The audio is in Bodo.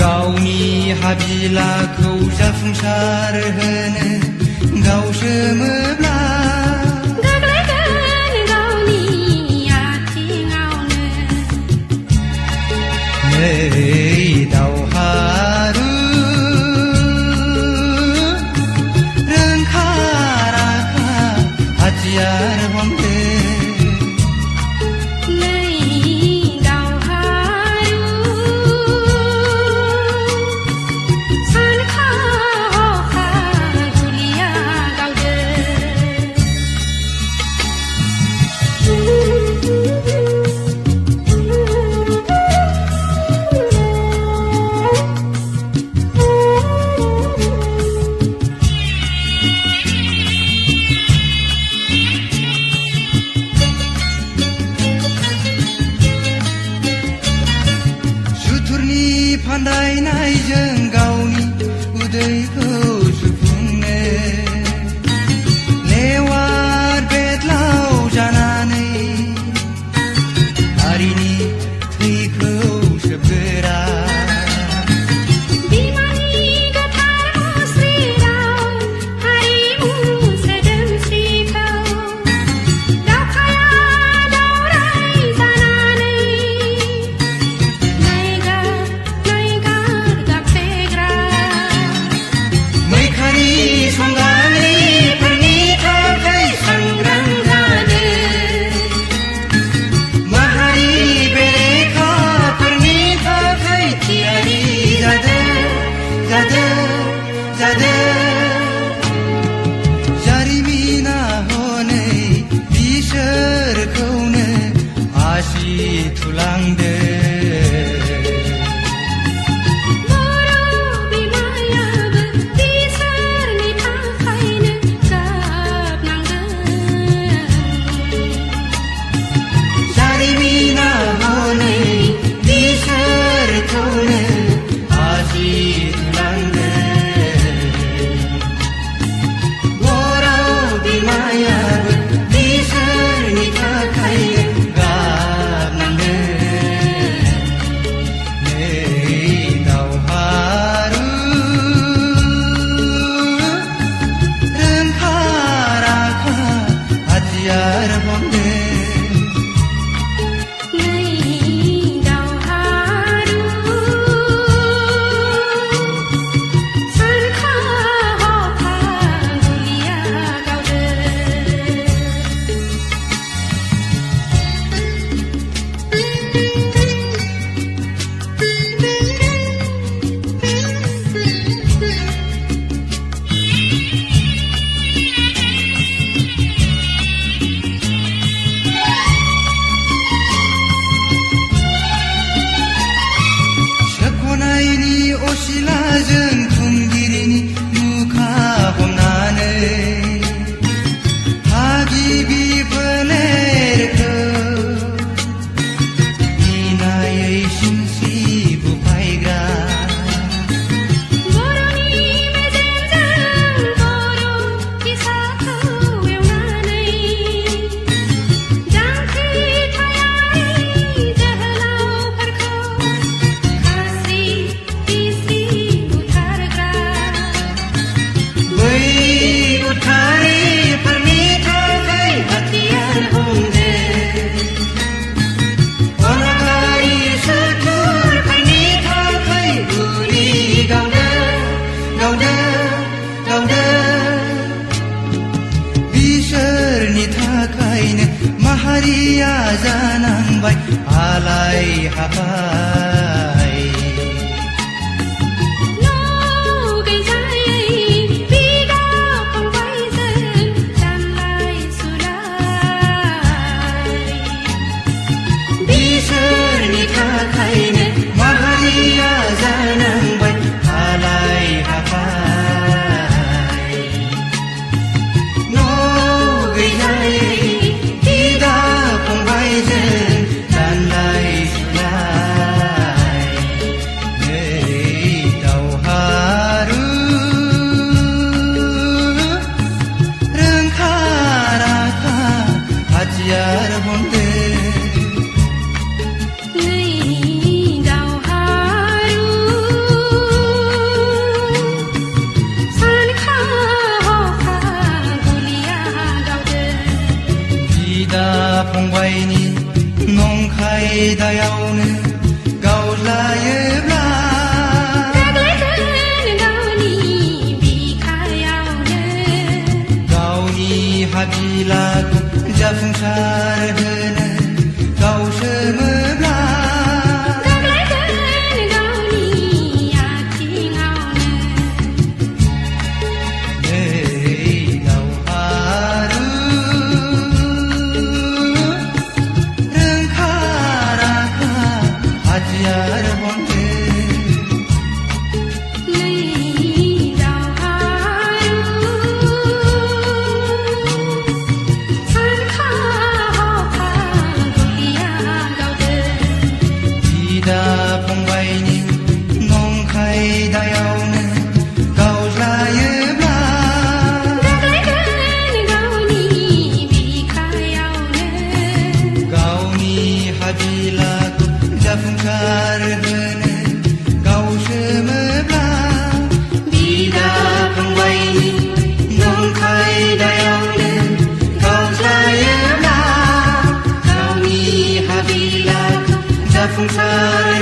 गावनि हाबिलाखौ जाफुंसार होनो गाव सोमोब्ला गोग्लैगोन गावनि आथिङावनो। नै दावहारु रोंखा राखा हाथियार हमदो। फान्दायनायजों गावनि उदैखौ सुफुंनो लेवार बेदलाव जानानै हारिनि थैखौ सोबगोरा। बिमानि गोथार मुस्रियाव हारिमु सोदोमस्रिखौ दावहाया दावराय जानानै मैखारि संगालिफोरनि थाखाय सांग्रां जानो माहारि बेरेखाफोरनि थाखाय थियारि जादों जारिमिना हनै बिसोरखौनो आसि थुलांदो। असिलाजों खुंगिरिनि मुखा हमनानै थागिबि फोलेरखौ इनायै सिनस्रि बुफायग्रा। बर'नि मेजेमजों बर' फिसाखौ एवनानै जांख्रिथायारि जोहोलावफोरखौ खास्रि बुथारिफोरनि थाखाय हाथियार हमदो अनागारि सुथुरफोरनि थाखाय गुलि गावदो बिसोरनि थाखायनो माहारिया जानांबाय आलाय हाफाय। बिसोरनि थाखायनो माहारिया जानांबाय आलाय हाफाय। न' गैजायै बिदा फंबायजों रानलाय सुलाय खायदायावनो गावज्लायोब्ला गोग्लैगोन गावनि बिखायावनो गावनि हाबिलाखौ जाफुंसार होनो गावसोमोब्ला गोग्लैगोन गावनि आथिङावनो नै दावहारु रोंखा-राखा हाथियार बनदो नै दावहारु सानखा-हखा गलिया गावदो बिदा फंबायनि नंखाय दायावनो गावज्लायोब्ला गोग्लैगोन गावनि बिखायावनो गावनि हाबिलाखौ जाफुंसार होनो गावसोमोब्ला बिदा फंबायनि नंखाय दायावनो गावज्लायोब्ला गावनि हाबिलाखौ जाफुंसार